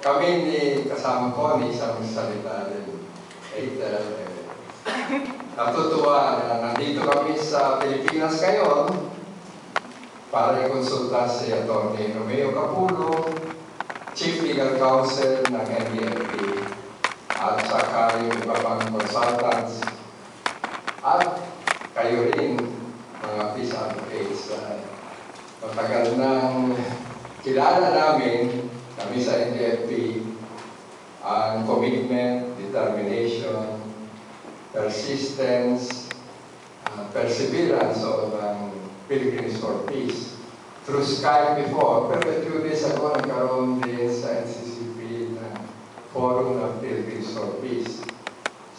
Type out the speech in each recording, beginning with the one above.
kami ni kasama ko ni isang salita din. Natutuwa na nandito kami sa Pilipinas ngayon para i-konsulta si Atty. Romeo Capulo, Chief Legal Counsel ng NDFP, at saka yung iba pang consultants, at kayo rin, mga peace advocates. Matagal nang kilala namin, kami sa NDFP, ang commitment, determination, persistence, perseverance of Philippines for Peace. Through Skype before, pero a few days ago, nagkaroon din sa NCCP na Forum ng Philippines for Peace.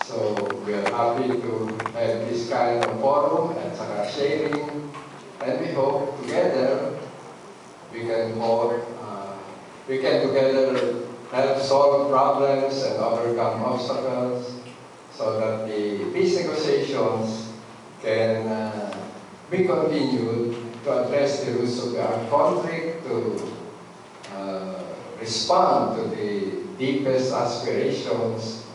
So, we are happy to have this kind of forum at saka sharing, and we hope together we can together help solve problems and overcome obstacles so that the peace negotiations can be continued to address the roots of our conflict, to respond to the deepest aspirations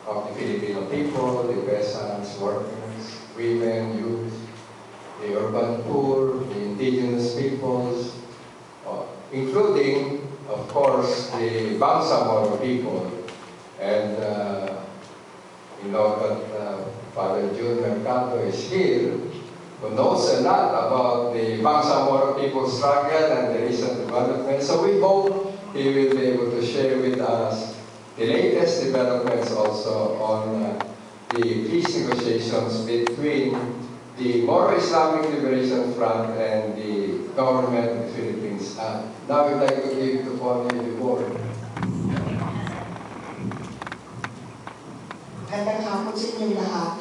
of the Filipino people, the peasants, workers, women, youth, the urban poor, the indigenous peoples, including, of course, the Bangsamoro people. And you know that Father June Mercado is here, who knows a lot about the Bangsamoro people's struggle and the recent developments. So we hope he will be able to share with us the latest developments also on the peace negotiations between the Moro Islamic Liberation Front and the government of the Philippines. Now we'd like to give to Bonnie the word. Magandang hapon sa inyong lahat.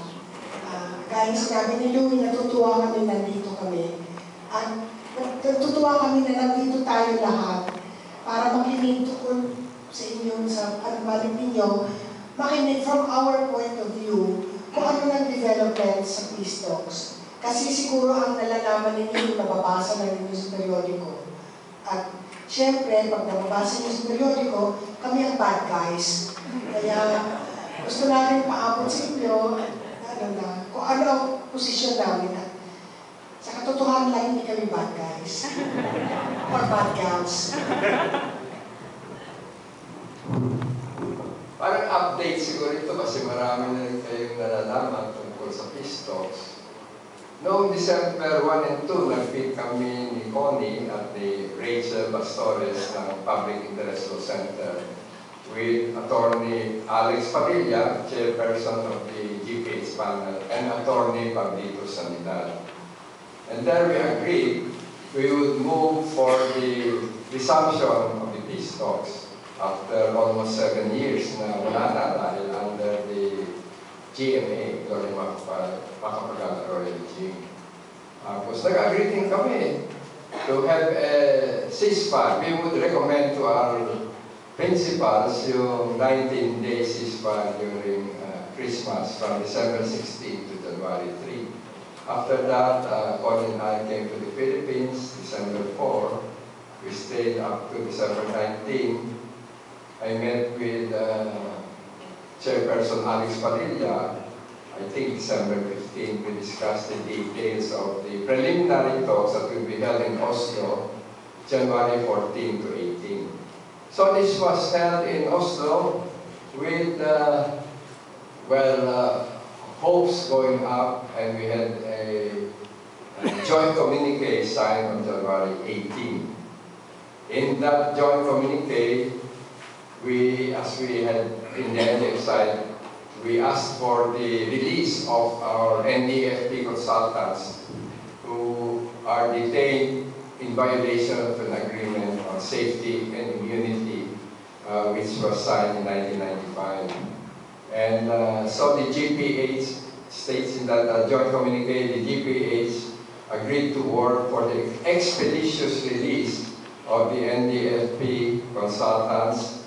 Gaya sinabi ni Louie, natutuwa kami nandito kami. At natutuwa kami na nandito tayo lahat para makinig tukol sa inyo, sa panumbalik ninyo, makinig from our point of view kung ano ng development sa peace talks. Kasi siguro ang nalalaman ninyo yung nababasa ng inyo sa periodiko. At syempre, pag nababasa ninyo sa periodiko, kami ang bad guys. Kaya gusto natin paabot sa inyo kung ano ang posisyon namin. Sa katotohanan lang, hindi kami bad guys. Or bad gals. Parang update siguro ito kasi marami na rin kayong nalalaman tungkol sa peace talks. Noong December 1 and 2, nag-meet kami ni Connie at ni Rachel Bastores ng Public Interest Law Center with Attorney Alex Padilla, chairperson of the GPH panel, and Attorney Pablito Sanidad. And there we agreed we would move for the resumption of the peace talks after almost 7 years na wala na dahil under the GMA, Glory Macapagal regime. Tapos nag-agree din kami to have a ceasefire. We would recommend to our principals yung 19-day ceasefire during Christmas from December 16 to January 3. After that, Connie and I came to the Philippines, December 4. We stayed up to December 19. I met with Chairperson Alex Padilla. I think December 15, we discussed the details of the preliminary talks that will be held in Oslo, January 14 to 18. So this was held in Oslo with, hopes going up, and we had a joint communique signed on January 18. In that joint communique, as we had in the NDF side, we asked for the release of our NDFP consultants who are detained in violation of an agreement on safety and immunity, which was signed in 1995. And so the GPH states in that joint communique, the GPH agreed to work for the expeditious release of the NDFP consultants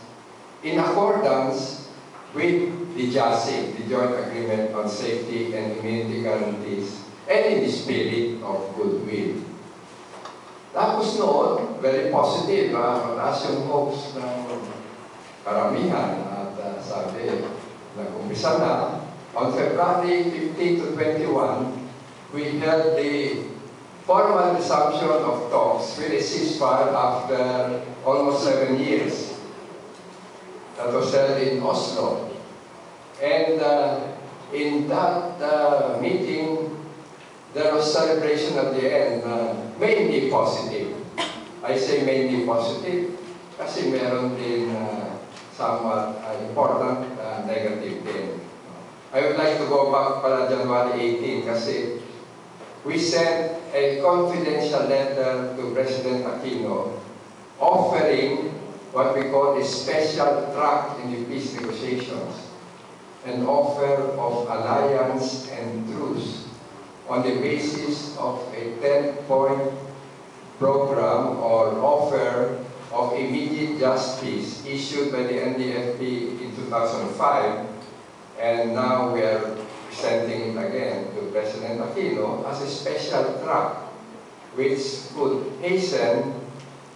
in accordance with the JASIC, the Joint Agreement on Safety and Immunity Guarantees, and in the spirit of goodwill. Tapos noon, very positive, mataas yung hopes ng karamihan at sabi, nag-umpisa na. On February 15 to 21, we held the formal resumption of talks with a ceasefire after almost 7 years. That was held in Oslo. And in that meeting, there was celebration at the end, mainly positive. I say mainly positive kasi meron din somewhat important negative din. I would like to go back para January 18 kasi we sent a confidential letter to President Aquino offering what we call a special track in the peace negotiations, an offer of alliance and truce on the basis of a 10-point program or offer of immediate justice issued by the NDFP in 2005, and now we are presenting it again to President Aquino as a special track which could hasten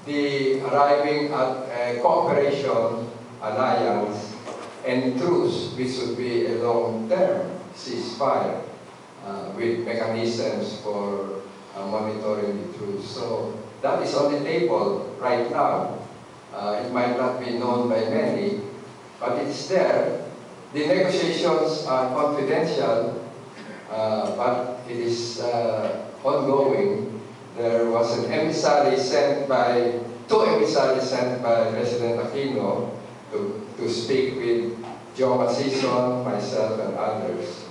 the arriving at a cooperation, alliance, and truce, which would be a long-term ceasefire with mechanisms for monitoring the truce. So that is on the table right now. It might not be known by many, but it's there. The negotiations are confidential, but it is ongoing. There was an emissary sent by, two emissaries sent by President Aquino to speak with Joe Masison, myself, and others.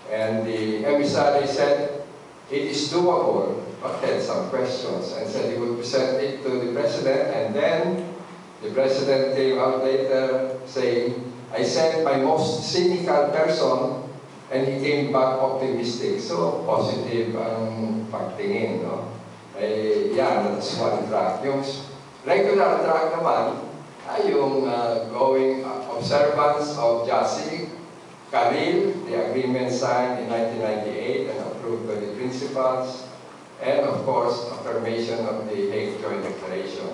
And the emissary said it is doable, but had some questions, and said he would present it to the President, and then the President came out later saying, I sent my most cynical person, and he came back optimistic. So, positive ang pagtingin, no? Eh, yan, that's one track. Yung regular track naman ay yung going observance of JASIC, Karil, the agreement signed in 1998 and approved by the principals, and of course, affirmation of the Hague Joint Declaration.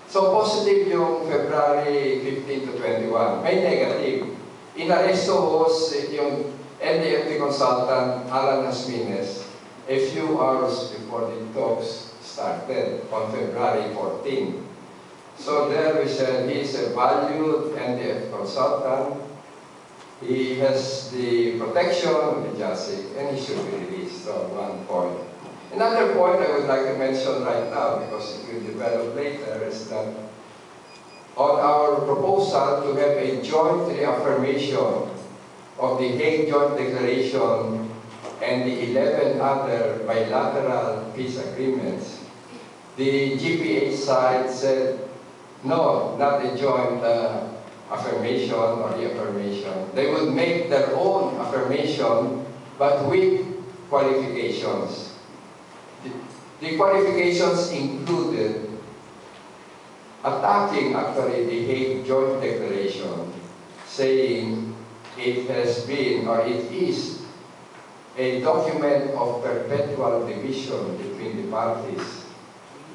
So positive yung February 15 to 21. May negative. Inaresto was yung NDFP consultant Alan Hasmines a few hours before the talks started on February 14. So there we said he is a valued NDFP consultant. He has the protection of the JASIC and he should be released on one point. Another point I would like to mention right now, because it will develop later, is that on our proposal to have a joint reaffirmation of the Hague Joint Declaration and the 11 other bilateral peace agreements, the GPA side said, no, not a joint affirmation or reaffirmation. They would make their own affirmation, but with qualifications. The qualifications included attacking actually the Hague Joint Declaration, saying it has been or it is a document of perpetual division between the parties.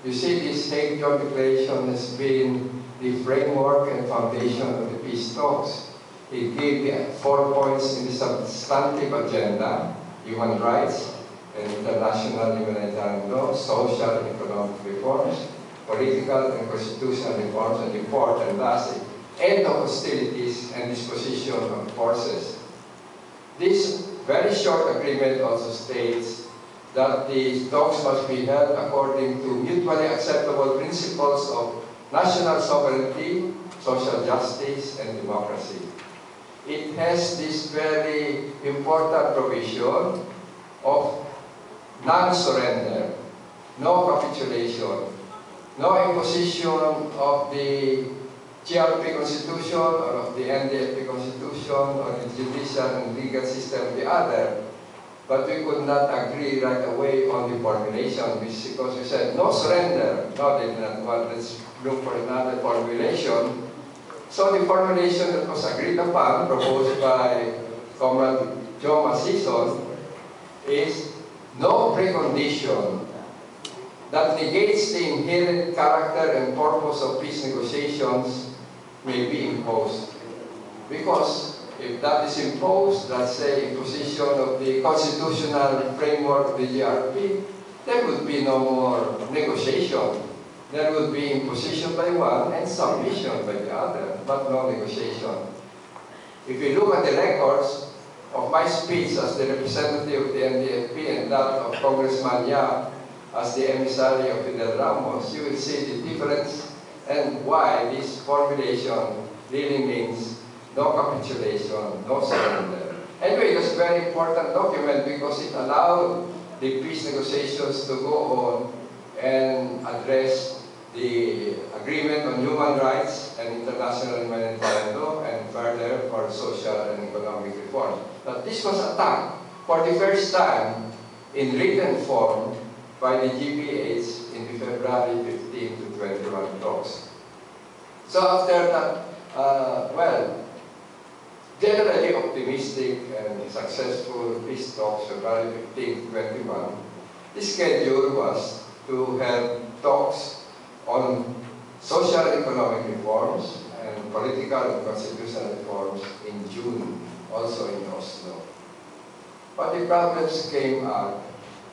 You see, this Hague Joint Declaration has been the framework and foundation of the peace talks. It gave the 4 points in the substantive agenda: human rights, and international humanitarian law, social and economic reforms, political and constitutional reforms, and the fourth and lastly, end of hostilities and disposition of forces. This very short agreement also states that the talks must be held according to mutually acceptable principles of national sovereignty, social justice, and democracy. It has this very important provision of non-surrender, no capitulation, no imposition of the GRP Constitution or of the NDFP Constitution or the judicial and legal system of the other. But we could not agree right away on the formulation because we said no surrender. No, they did not want, let's look for another formulation. So the formulation that was agreed upon, proposed by Comrade Joe Masison, is no precondition that negates the inherent character and purpose of peace negotiations may be imposed. Because if that is imposed, let's say imposition of the constitutional framework of the GRP, there would be no more negotiation. There would be imposition by one and submission by the other, but no negotiation. If you look at the records of my speech as the representative of the NDFP and that of Congressman Yap as the emissary of Fidel Ramos, you will see the difference and why this formulation really means no capitulation, no surrender. Anyway, it was a very important document because it allowed the peace negotiations to go on and address the agreement on human rights and international humanitarian law and further for social and economic reform. But this was attacked for the first time in written form by the GPH in the February 15 to 21 talks. So after that, generally optimistic and successful peace talks, February 15 to 21, the schedule was to have talks on social and economic reforms and political and constitutional reforms in June, also in Oslo. But the problems came up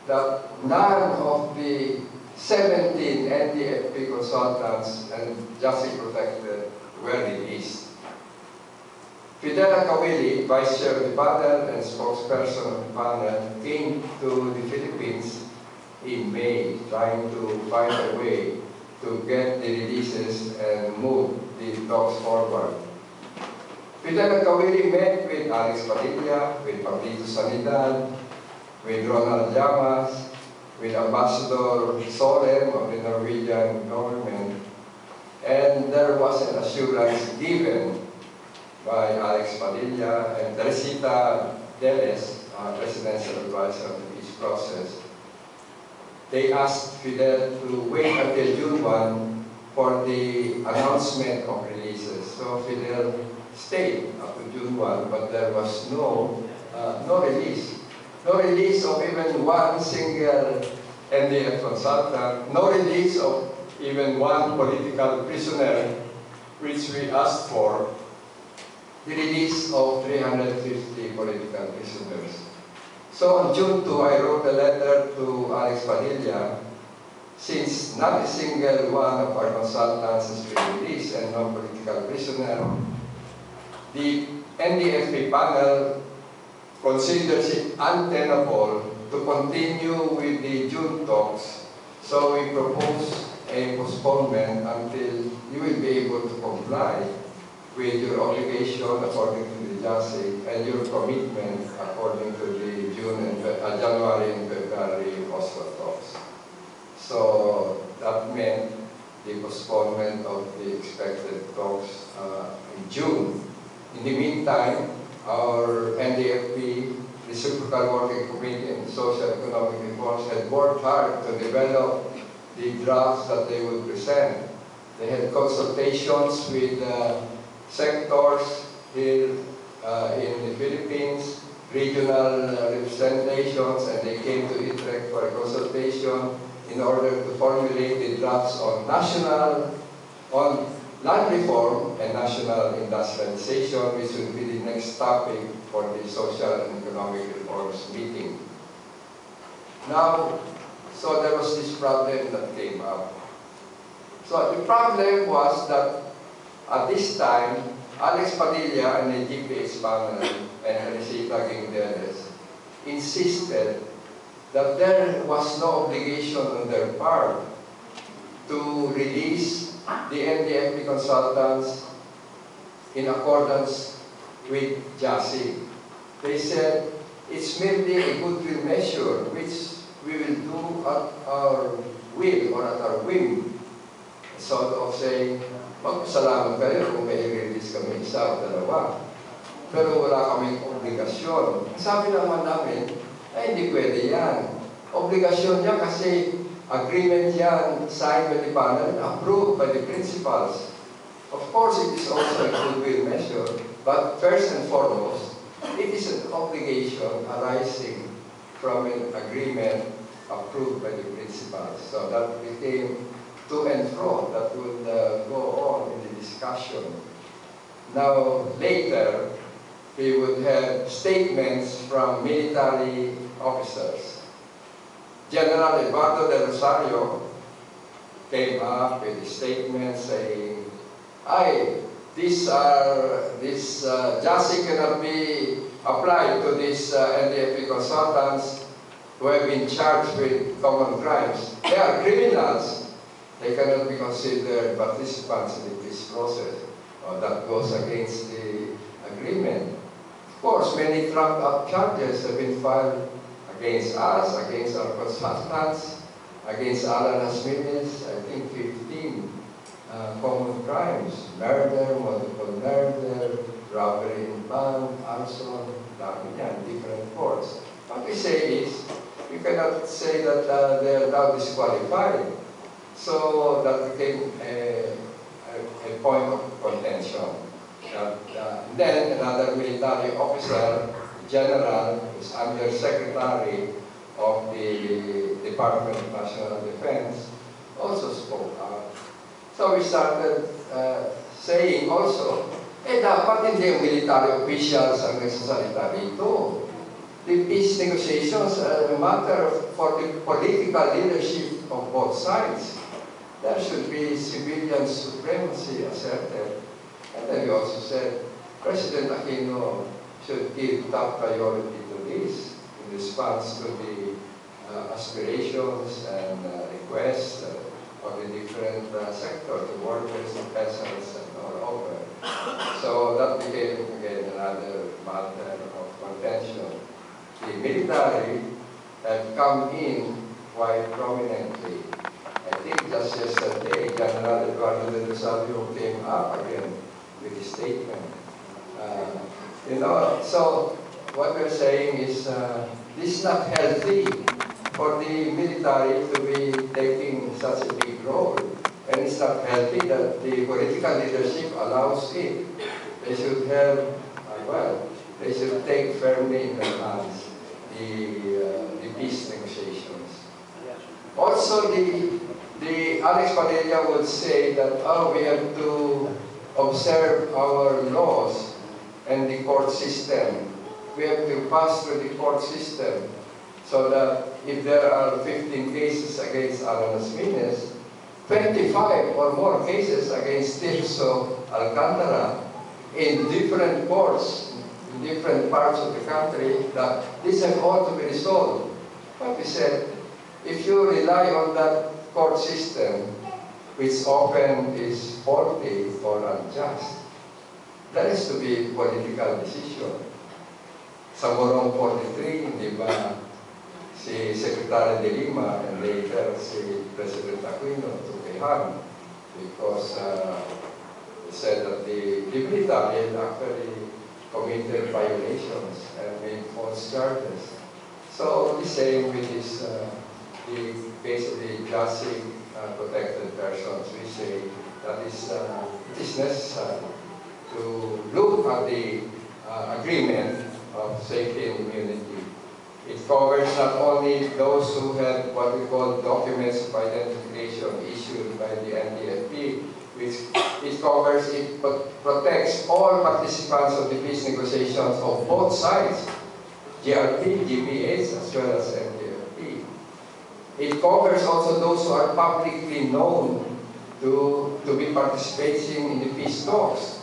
that none of the 17 NDFP consultants and justly protected were released. Fidel Kawili, vice chair of the panel and spokesperson of the panel, came to the Philippines in May, trying to find a way to get the releases and move the talks forward. Fidel Kawili met with Alex Padilla, with Pablito Sanidad, with Ronald Llamas, with Ambassador Solem of the Norwegian government, and there was an assurance given by Alex Padilla and Teresita Deles, presidential advisor of the peace process. They asked Fidel to wait until June 1 for the announcement of releases. So Fidel stayed up to June 1, but there was no release. No release of even one single NDF consultant, no release of even one political prisoner, which we asked for, the release of 350 political prisoners. So on June 2, I wrote a letter to Alex Padilla, since not a single one of our consultants has been released and no political prisoner, the NDFP panel considers it untenable to continue with the June talks, so we propose a postponement until you will be able to comply with your obligation according to the JASIC and your commitment according to the January and February Oslo talks. So that meant the postponement of the expected talks in June. In the meantime, our NDFP, Reciprocal Working Committee and Social Economic Reforms, had worked hard to develop the drafts that they would present. They had consultations with sectors here in the Philippines, regional representations, and they came to Utrecht for a consultation in order to formulate the drafts on land reform and national industrialization, which will be the next topic for the social and economic reforms meeting. Now, so there was this problem that came up. So the problem was that at this time, Alex Padilla and the GPH panel and Teresita Guindeles insisted that there was no obligation on their part to release the NDFP consultants in accordance with JASIC. They said it's merely a goodwill measure which we will do at our will or at our whim. Sort of saying, magpasalamat kayo kung may release kami isa o dalawa. Pero wala kaming obligasyon. Sabi naman namin, ay hindi pwede yan. Obligasyon niya kasi agreement yan signed by the panel and approved by the principals. Of course, it is also a goodwill measure, but first and foremost, it is an obligation arising from an agreement approved by the principals. So that became to and fro that would go on in the discussion. Now, later, we would have statements from military officers. General Eduardo de Rosario came up with a statement saying, this JASI cannot be applied to these NDFP consultants who have been charged with common crimes. They are criminals. They cannot be considered participants in this process. That goes against the agreement. Of course, many trumped-up charges have been filed against us, against our consultants, against Alan Asminis, I think 15 common crimes: murder, multiple murder, robbery in bank, arson, different courts. What we say is, you cannot say that they are now disqualified. So that became a point of contention. Then another military officer, general, who's undersecretary of the Department of National Defense, also spoke out. So we started saying also, dapat hindi yung military officials ang nagsasalita dito. The peace negotiations are a matter for the political leadership of both sides. There should be civilian supremacy asserted. And then we also said, President Aquino should give top priority to this in response to the aspirations and requests of the different sectors, the workers, the peasants, and all over. So that became, again, another matter of contention. The military have come in quite prominently. I think just yesterday, General Eduardo de Rosario came up again with a statement. So what we're saying is this is not healthy for the military to be taking such a big role. And it's not healthy that the political leadership allows it. They should have, they should take firmly in their hands the peace negotiations. Also, the Alex Padilla would say that, we have to observe our laws and the court system. We have to pass through the court system so that if there are 15 cases against Alan Asminis, 25 or more cases against Tirso Alcantara in different courts, in different parts of the country, that these have all to be resolved. But we said, if you rely on that court system, which often is faulty or unjust, that is to be a political decision. Sa Morong 43, di ba, si Secretary de Lima and later si President Aquino took a hand because he said that the military had actually committed violations and made false charges. So the same with this, basically classic protected persons, we say that it is necessary to look at the agreement of safety and immunity. It covers not only those who have what we call documents of identification issued by the NDFP, which it covers, it protects all participants of the peace negotiations of both sides, GRP, GBH, as well as NDFP. It covers also those who are publicly known to be participating in the peace talks,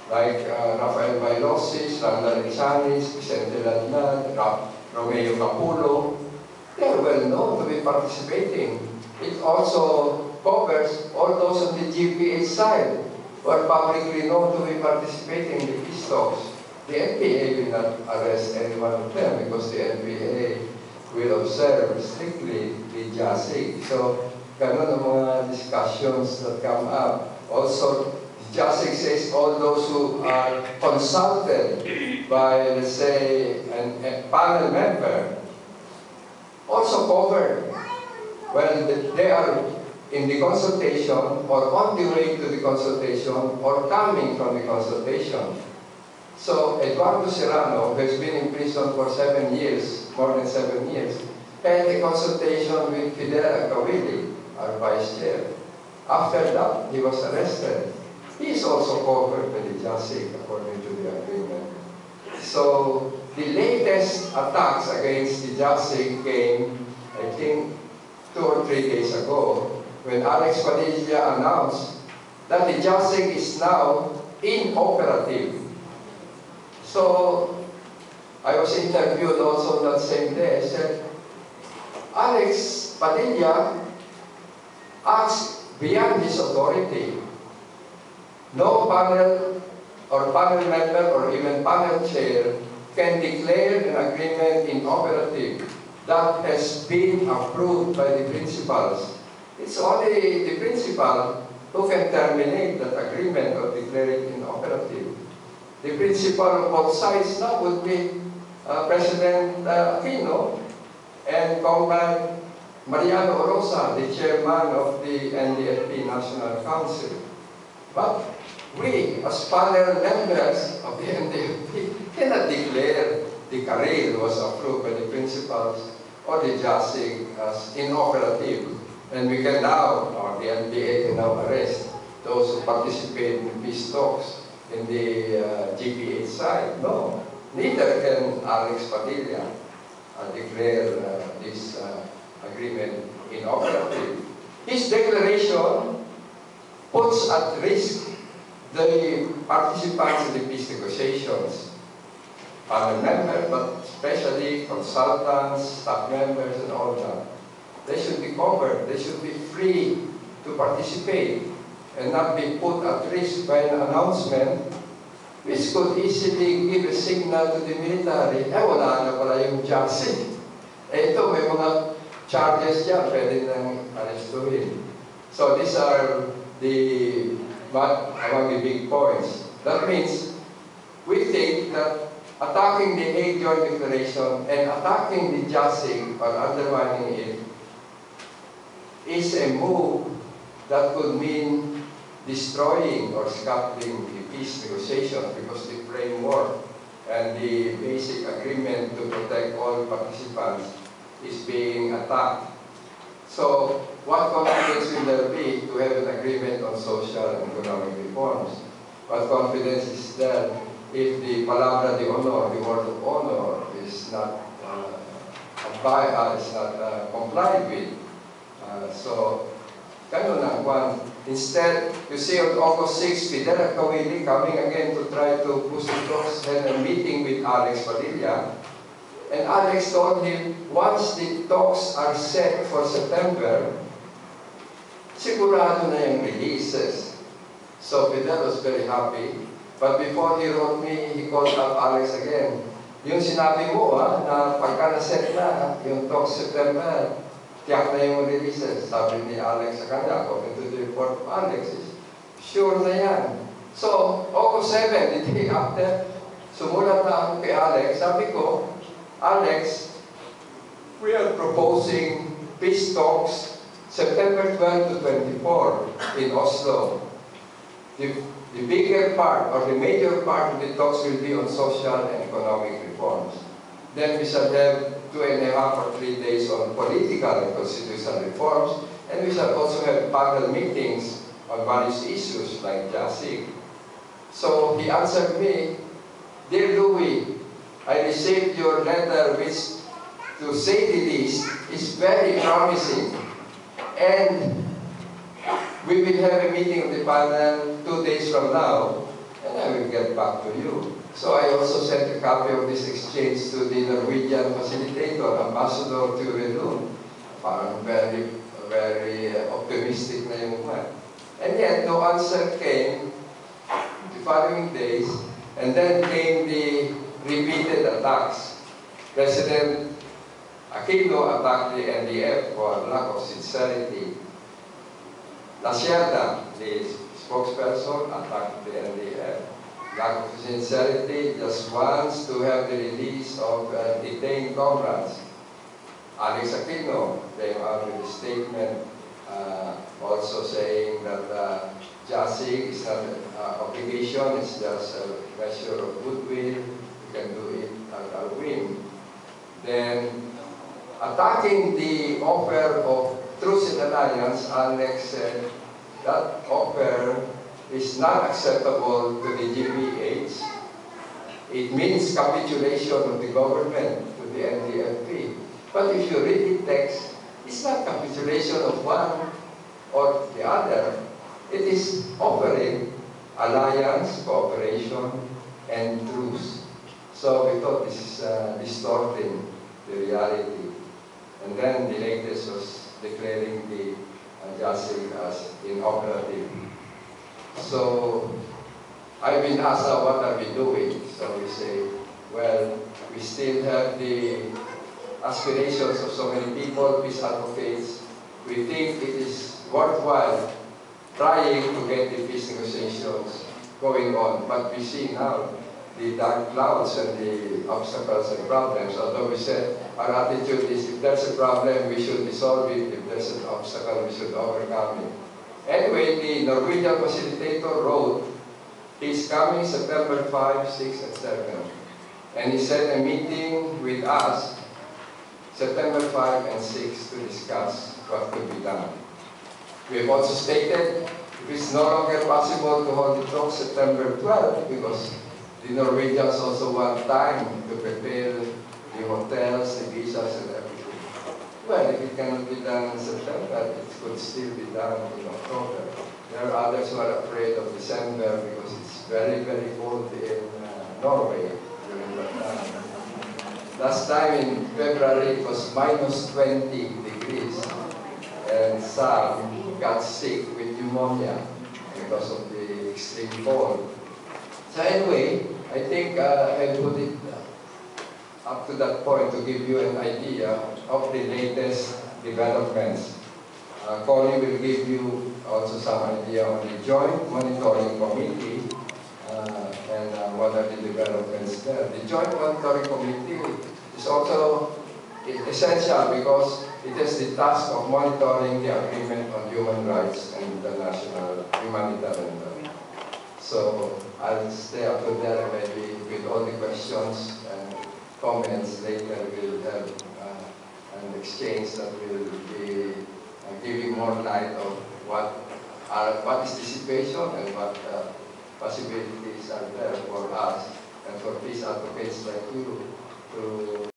like Rafael Bailosis, Randa Rizanis, Vicente Ladnan, Romeo Capulo. They are well known to be participating. It also covers all those on the GPA side who are publicly known to be participating in the peace talks. The NPA will not arrest any one of them because the NPA will observe strictly the JASIG. So, ganun ang mga discussions that come up. Also, JASIG says all those who are consulted by, let's say, a panel member also covered. Well, they are in the consultation or on the way to the consultation or coming from the consultation. So Eduardo Serrano, who has been in prison for 7 years, more than 7 years, had a consultation with Fidel Agawili, our vice chair. After that, he was arrested. he is also covered by the JASIC according to the agreement. So the latest attacks against the JASIC came, I think, 2 or 3 days ago, when Alex Padilla announced that the JASIC is now inoperative. So I was interviewed also that same day. I said, Alex Padilla acts beyond his authority. No panel or panel member or even panel chair can declare an agreement inoperative that has been approved by the principals. It's only the principal who can terminate that agreement or declare it inoperative. The principal of both sides now would be President Aquino and Comrade Mariano Orosa, the chairman of the NDFP National Council. But we, as panel members of the NDFP, cannot declare the Karel was approved by the principals or the JASIC as inoperative. And we can now, or the NPA can now arrest those who participate in peace talks in the GPH side. No, neither can Alex Padilla declare this agreement inoperative. His declaration puts at risk the participants in the peace negotiations, panel members, but especially consultants, staff members, and all that. They should be covered. They should be free to participate and not be put at risk by an announcement which could easily give a signal to the military, wala na pala yung JASIC. Ito, may mga charges dyan, pwede nang arestuhin. So these are among the big points. That means we think that attacking the Hague Joint Declaration and attacking the JASIC or undermining it is a move that could mean destroying or scattering the peace negotiations, because the framework and the basic agreement to protect all participants is being attacked. So what confidence will there be to have an agreement on social and economic reforms? What confidence is there if the palabra de honor, the word of honor, is not complied with? So, ganun ang one. Instead, you see on August 6, Fidel at Kawili coming again to try to push the talks, had a meeting with Alex Padilla. And Alex told him, once the talks are set for September, sigurado na yung releases. So Fidel was very happy. But before he wrote me, he called up Alex again. Yung sinabi mo, na pagka na-set na yung talks September, tiyak na yung releases. Sabi ni Alex sa kanya, according to the report of Alex, sure na yan. So, August 7, the day after, sumulat na ako kay Alex. Sabi ko, Alex, we are proposing peace talks September 12 to 24 in Oslo. The bigger part or the major part of the talks will be on social and economic reforms. Then we shall have 2.5 or 3 days on political and constitutional reforms, and we shall also have panel meetings on various issues like JASIC. So he answered me, Dear Louis, I received your letter which, to say the least, is very promising. And we will have a meeting of the panel 2 days from now, and I will get back to you. So I also sent a copy of this exchange to the Norwegian facilitator, Ambassador Turelund. Parang very optimistic na yung man. And yet, no answer came the following days, and then came the repeated attacks. President Aquino attacked the NDF for lack of sincerity. La Sierra, the spokesperson, attacked the NDF. Lack of sincerity, just wants to have the release of detained comrades. Alex Aquino came out with a statement also saying that JASIC is not an obligation, it's just a measure of goodwill. You can do it at our whim. Then, attacking the offer of Truce and Alliance, Alex said that offer is not acceptable to the GBH. It means capitulation of the government to the NDFP. But if you read the text, it's not capitulation of one or the other. It is offering alliance, cooperation, and truce. So we thought this is distorting the reality. And then the latest was declaring the JASIC as inoperative. So I've been asked, what are we doing? So we say, well, we still have the aspirations of so many people, peace advocates. We think it is worthwhile trying to get the peace negotiations going on. But we see now the dark clouds and the obstacles and problems. Although we said our attitude is if there's a problem, we should resolve it. If there's an obstacle, we should overcome it. Anyway, the Norwegian facilitator wrote, he's coming September 5, 6, and 7. And he set a meeting with us September 5 and 6 to discuss what could be done. We have also stated if it's no longer possible to hold the talk September 12 because the Norwegians also want time to prepare the hotels, the visas, and everything. Well, if it cannot be done in September, it could still be done in October. There are others who are afraid of December because it's very, very cold in Norway during that time. Last time in February it was minus 20 degrees and some got sick with pneumonia because of the extreme cold. So anyway, I think I put it up to that point to give you an idea of the latest developments. Connie will give you also some idea on the Joint Monitoring Committee and what are the developments there. The Joint Monitoring Committee is also essential because it has the task of monitoring the agreement on human rights and international humanitarian law. So I'll stay up to there maybe with all the questions and comments later. We'll have an exchange that will be giving more light of what is the situation and what possibilities are there for us and for peace advocates like you to